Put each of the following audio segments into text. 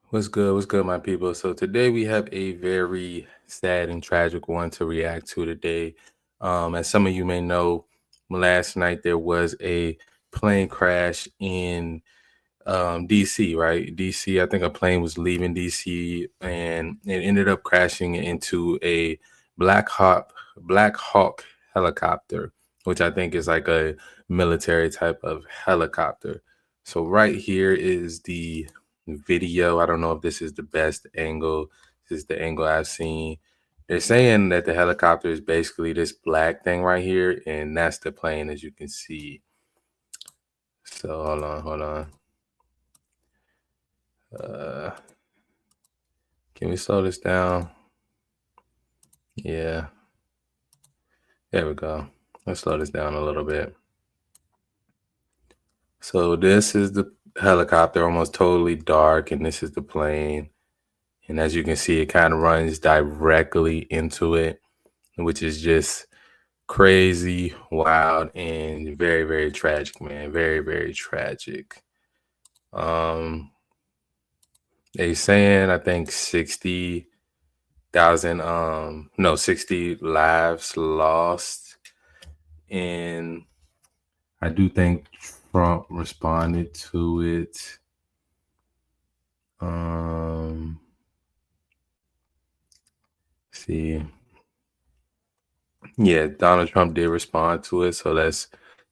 What's good? What's good, my people? So today we have a very sad and tragic one to react to today. As some of you may know, last night there was a plane crash in DC, right? DC, I think a plane was leaving DC and it ended up crashing into a Black Hawk helicopter, which I think is like a military type of helicopter. So right here is the video. I don't know if this is the best angle. This is the angle I've seen. They're saying that the helicopter is basically this black thing right here, and that's the plane, as you can see. So hold on. Uh, can we slow this down? Yeah, there we go. Let's slow this down a little bit. So this is the helicopter, almost totally dark, and this is the plane. And as you can see, it kind of runs directly into it, which is just crazy, wild, and very, very tragic, man. Very, very tragic. Um, they saying I think 60,000, no, 60 lives lost. And I do think Trump responded to it. Um, see, yeah, Donald Trump did respond to it. So let's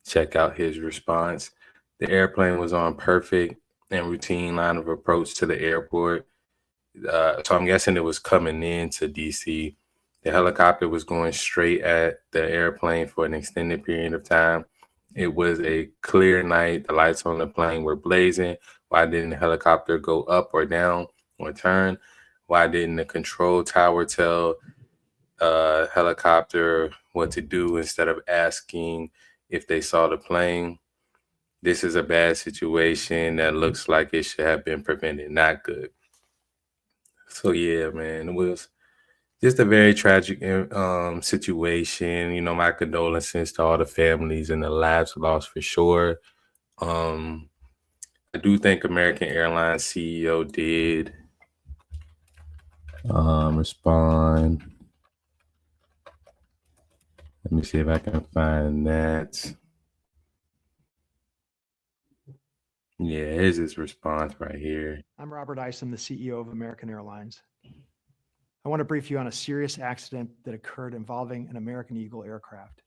check out his response. The airplane was on perfect and routine line of approach to the airport. So I'm guessing it was coming into DC. The helicopter was going straight at the airplane for an extended period of time. It was a clear night. The lights on the plane were blazing. Why didn't the helicopter go up or down or turn? Why didn't the control tower tell helicopter what to do instead of asking if they saw the plane? This is a bad situation that looks like it should have been prevented. Not good. So yeah, man, it was just a very tragic situation. You know, my condolences to all the families and the lives lost for sure. Um, I do think American Airlines CEO did respond. Let me see if I can find that. Yeah, here's his response right here. I'm Robert Isom, the CEO of American Airlines. I want to brief you on a serious accident that occurred involving an American Eagle aircraft.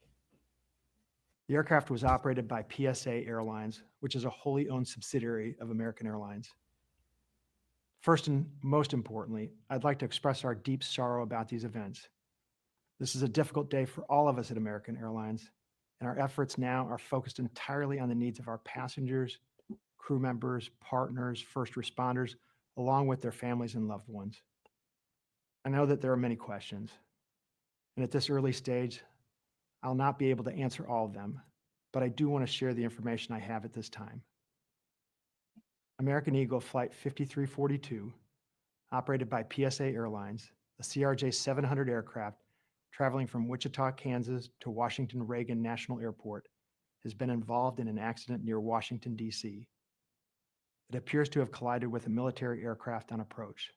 The aircraft was operated by PSA Airlines, which is a wholly owned subsidiary of American Airlines. First and most importantly, I'd like to express our deep sorrow about these events. This is a difficult day for all of us at American Airlines, and our efforts now are focused entirely on the needs of our passengers, crew members, partners, first responders, along with their families and loved ones. I know that there are many questions, and at this early stage, I'll not be able to answer all of them, but I do want to share the information I have at this time. American Eagle Flight 5342, operated by PSA Airlines, a CRJ 700 aircraft traveling from Wichita, Kansas to Washington Reagan National Airport, has been involved in an accident near Washington, D.C. It appears to have collided with a military aircraft on approach.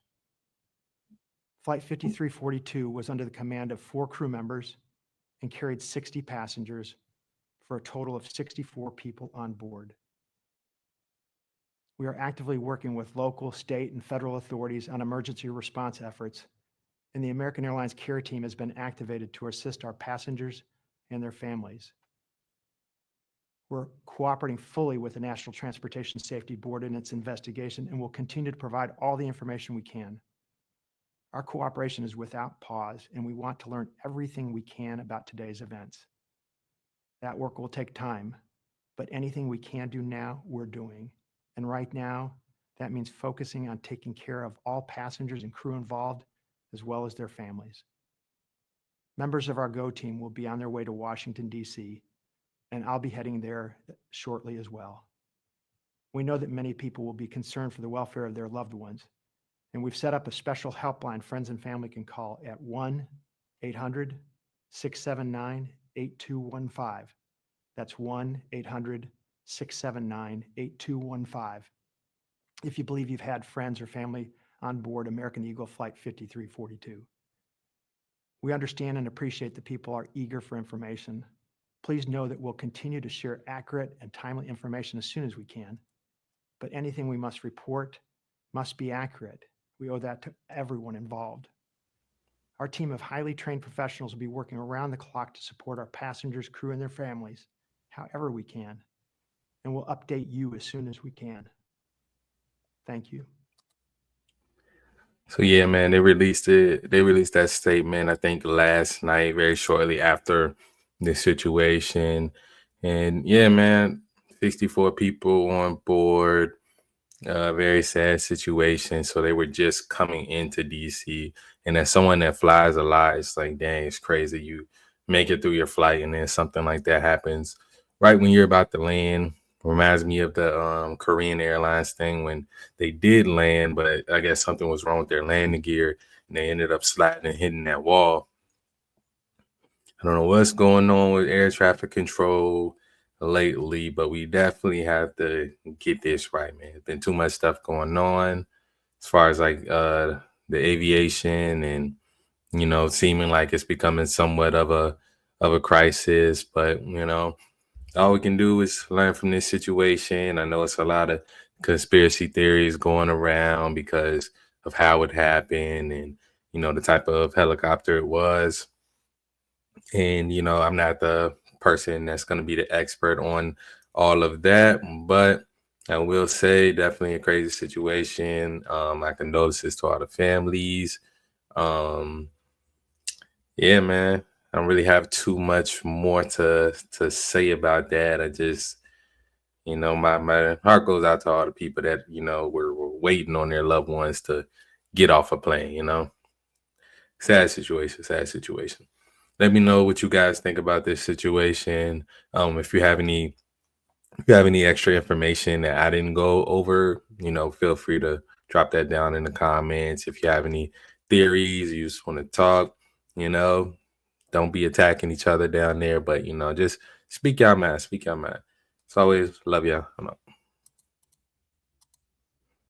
Flight 5342 was under the command of 4 crew members and carried 60 passengers for a total of 64 people on board. We are actively working with local, state, and federal authorities on emergency response efforts, and the American Airlines care team has been activated to assist our passengers and their families. We're cooperating fully with the National Transportation Safety Board in its investigation and will continue to provide all the information we can. Our cooperation is without pause, and we want to learn everything we can about today's events. That work will take time, but anything we can do now, we're doing. And right now, that means focusing on taking care of all passengers and crew involved, as well as their families. Members of our GO team will be on their way to Washington, D.C., and I'll be heading there shortly as well. We know that many people will be concerned for the welfare of their loved ones, and we've set up a special helpline friends and family can call at 1-800-679-8215. That's 1-800-679-8215. If you believe you've had friends or family on board American Eagle Flight 5342. We understand and appreciate that people are eager for information. Please know that we'll continue to share accurate and timely information as soon as we can, but anything we must report must be accurate. We owe that to everyone involved. Our team of highly trained professionals will be working around the clock to support our passengers, crew, and their families however we can, and we'll update you as soon as we can. Thank you. So yeah, man, they released it. They released that statement, I think, last night, very shortly after the situation. And yeah, man, 64 people on board. Very sad situation. So they were just coming into DC, and as someone that flies a lot, it's like, dang, it's crazy. You make it through your flight, and then something like that happens right when you're about to land. Reminds me of the Korean Airlines thing when they did land, but I guess something was wrong with their landing gear, and they ended up sliding and hitting that wall. I don't know what's going on with air traffic control lately, but we definitely have to get this right, man. There's been too much stuff going on as far as like the aviation, and seeming like it's becoming somewhat of a crisis. But all we can do is learn from this situation. I know it's a lot of conspiracy theories going around because of how it happened, and the type of helicopter it was. And I'm not the person that's going to be the expert on all of that, but I will say definitely a crazy situation. My condolences to all the families. um yeah, man, I don't really have too much more to say about that. I just, my heart goes out to all the people that were waiting on their loved ones to get off a plane. Sad situation, sad situation. Let me know what you guys think about this situation. If you have any extra information that I didn't go over, feel free to drop that down in the comments. If you have any theories, you just want to talk, you know, don't be attacking each other down there, but just speak your mind, speak your mind. As always, love y'all. I'm out.